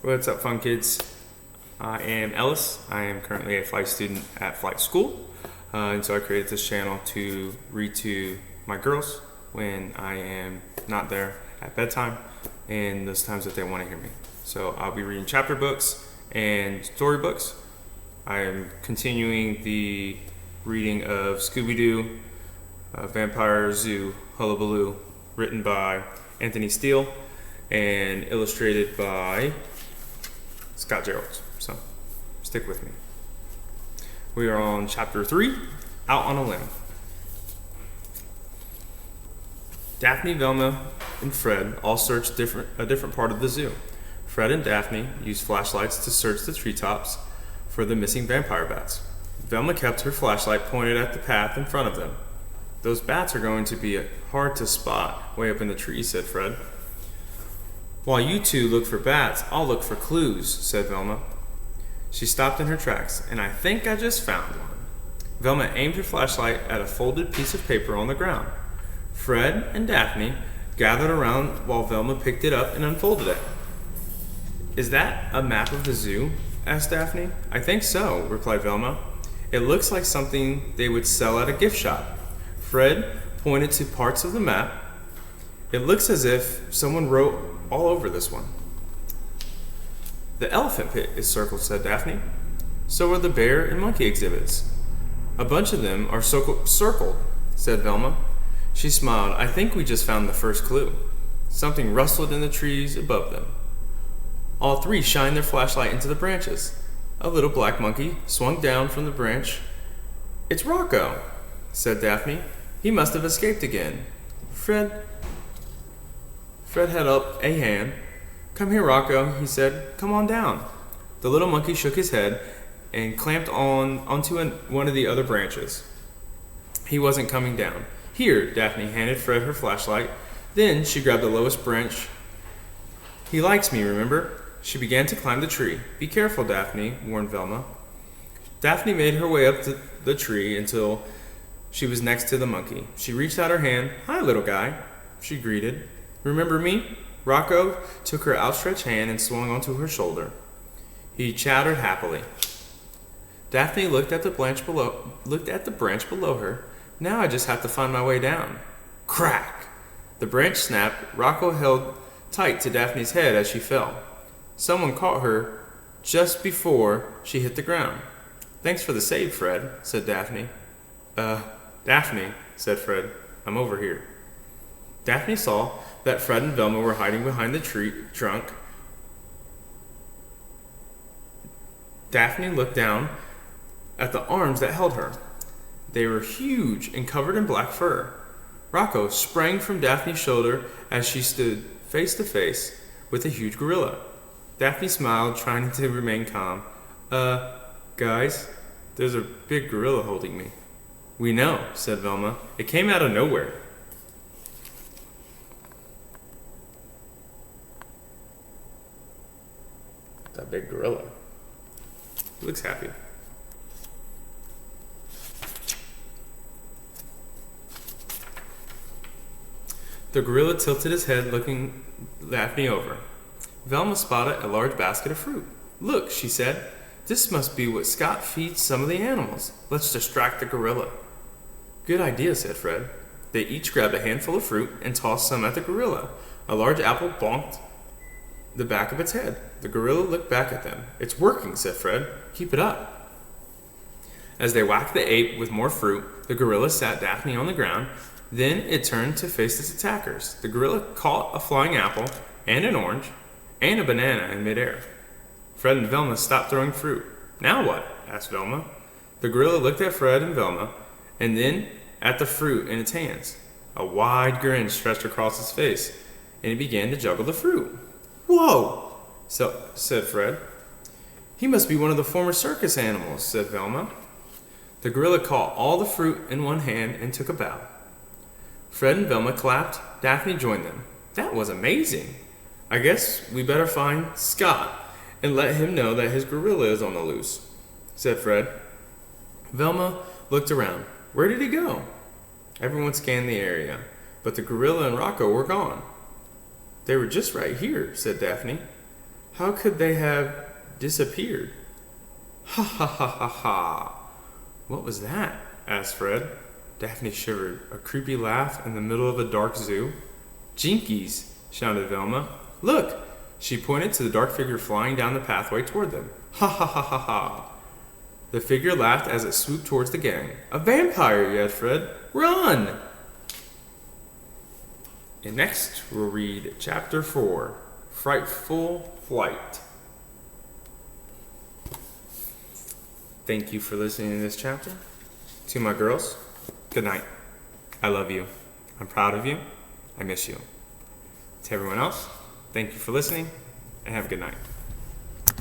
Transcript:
What's up, fun kids? I am Ellis. I am currently a flight student at flight school. And so I created this channel to read to my girls when I am not there at bedtime and those times that they want to hear me. So I'll be reading chapter books and story books. I am continuing the reading of Scooby-Doo, Vampire Zoo, Hullabaloo, written by Anthony Steele and illustrated by Jeralds. So stick with me. We are on chapter 3, Out on a Limb. Daphne, Velma, and Fred all searched a different part of the zoo. Fred and Daphne used flashlights to search the treetops for the missing vampire bats. Velma kept her flashlight pointed at the path in front of them. Those bats are going to be hard to spot way up in the trees, said Fred. While you two look for bats, I'll look for clues, said Velma. She stopped in her tracks, and I think I just found one. Velma aimed her flashlight at a folded piece of paper on the ground. Fred and Daphne gathered around while Velma picked it up and unfolded it. Is that a map of the zoo? Asked Daphne. I think so, replied Velma. It looks like something they would sell at a gift shop. Fred pointed to parts of the map. It looks as if someone wrote all over this one. The elephant pit is circled, said Daphne. So are the bear and monkey exhibits. A bunch of them are circled, said Velma. She smiled. I think we just found the first clue. Something rustled in the trees above them. All three shined their flashlight into the branches. A little black monkey swung down from the branch. It's Rocco, said Daphne. He must have escaped again. Fred held up a hand. Come here, Rocco, he said. Come on down. The little monkey shook his head and clamped onto one of the other branches. He wasn't coming down. Here, Daphne handed Fred her flashlight. Then she grabbed the lowest branch. He likes me, remember? She began to climb the tree. Be careful, Daphne, warned Velma. Daphne made her way up the tree until she was next to the monkey. She reached out her hand. Hi, little guy, she greeted. Remember me? Rocco took her outstretched hand and swung onto her shoulder. He chattered happily. Daphne looked at the branch below her. Now I just have to find my way down. Crack! The branch snapped. Rocco held tight to Daphne's head as she fell. Someone caught her just before she hit the ground. Thanks for the save, Fred, said Daphne. Daphne, said Fred. I'm over here. Daphne saw that Fred and Velma were hiding behind the tree trunk. Daphne looked down at the arms that held her. They were huge and covered in black fur. Rocco sprang from Daphne's shoulder as she stood face to face with a huge gorilla. Daphne smiled, trying to remain calm. Guys, there's a big gorilla holding me. We know, said Velma. It came out of nowhere. That big gorilla. He looks happy. The gorilla tilted his head, looking Daphne over. Velma spotted a large basket of fruit. Look, she said. This must be what Scott feeds some of the animals. Let's distract the gorilla. Good idea, said Fred. They each grabbed a handful of fruit and tossed some at the gorilla. A large apple bonked the back of its head. The gorilla looked back at them. It's working, said Fred. Keep it up. As they whacked the ape with more fruit, the gorilla sat Daphne on the ground. Then it turned to face its attackers. The gorilla caught a flying apple and an orange and a banana in midair. Fred and Velma stopped throwing fruit. Now what? Asked Velma. The gorilla looked at Fred and Velma and then at the fruit in its hands. A wide grin stretched across his face, and he began to juggle the fruit. Whoa, said Fred. He must be one of the former circus animals, said Velma. The gorilla caught all the fruit in one hand and took a bow. Fred and Velma clapped. Daphne joined them. That was amazing. I guess we better find Scott and let him know that his gorilla is on the loose, said Fred. Velma looked around. Where did he go? Everyone scanned the area, but the gorilla and Rocco were gone. They were just right here, said Daphne. How could they have disappeared? Ha ha ha ha ha. What was that? Asked Fred. Daphne shivered, a creepy laugh in the middle of a dark zoo. Jinkies, shouted Velma. Look! She pointed to the dark figure flying down the pathway toward them. Ha ha ha ha ha. The figure laughed as it swooped towards the gang. A vampire, yelled Fred. Run! And next, we'll read Chapter 4, Frightful Flight. Thank you for listening to this chapter. To my girls, good night. I love you. I'm proud of you. I miss you. To everyone else, thank you for listening, and have a good night.